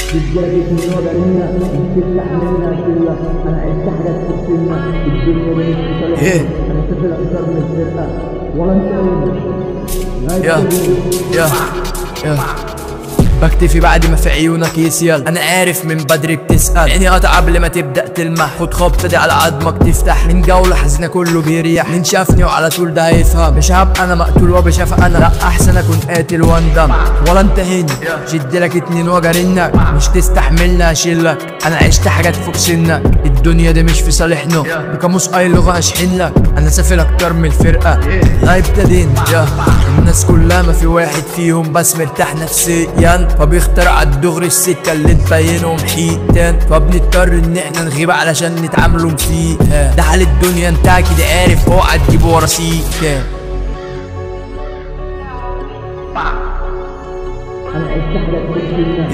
رجالك من وجعنا بتستحملنا كلها. انا عشت حاجات في السنة الدنيا دي مش صالحنا. انا سافر اكتر من الفرقة ولا انت يا بكتفي بعد ما في عيونك يسيل. انا عارف من بدري بتسأل، عيني قطع قبل ما تبدأ تلمح. خد خبطة دي على عظمك تفتح، من جولة حزينة كله بيريح. من شافني وعلى طول ده هيفهم، مش هبقى انا مقتول وبشاف انا، لا احسن اكون قاتل واندم. ولا انت هني شدلك اتنين وجرنك، مش تستحملنا اشيلك. انا عشت حاجات فوق سنك، الدنيا دي مش في صالحنا. بقاموس اي لغة هشحن لك، انا سافر اكتر من الفرقة. لا ابتدينا الناس كلها ما في واحد فيهم بس مرتاح نفسيا، فبيختار عالدغري السكة اللي تبينهم حيتان. فبنضطر ان احنا نغيب علشان نتعاملوا فيها. ده حال الدنيا انت اكيد عارف، اوعى تجيب ورا سيكا. انا عشت حاجات في السنة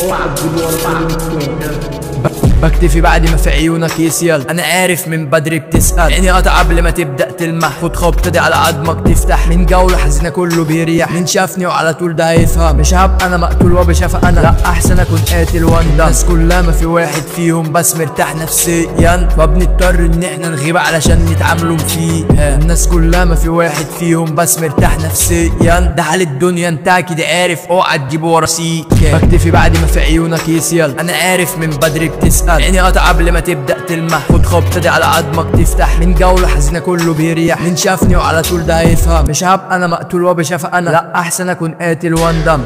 اوعى تجيب ورا سيكا. بكتفي بعد ما في عيونك يسيل. انا عارف من بدري بتسأل، عيني قطع قبل ما تبدأ تلمح. خد خبطة دي على عظمك تفتح، من جولة حزينة كله بيريح. من شافني وعلى طول ده هيفهم، مش هبقى انا مقتول وبشاف انا، لا احسن اكون قاتل واندم. الناس كلها ما في واحد فيهم بس مرتاح نفسيا، فبنضطر ان احنا نغيب علشان نتعاملوا فيها. الناس كلها ما في واحد فيهم بس مرتاح نفسيا، ده حال الدنيا انت اكيد عارف، اوعى تجيب ورا سيكا. بكتفي بعد ما في عيونك يسيل. انا عارف من بدري بتسأل، عيني قطع قبل ما تبدأ تلمح. خد خبطة دي على عظمك تفتح، من جولة حزينة كله بيريح. من شافني وعلى طول ده هيفهم، مش هبقى انا مقتول وبشاف انا، لا احسن اكون قاتل واندم.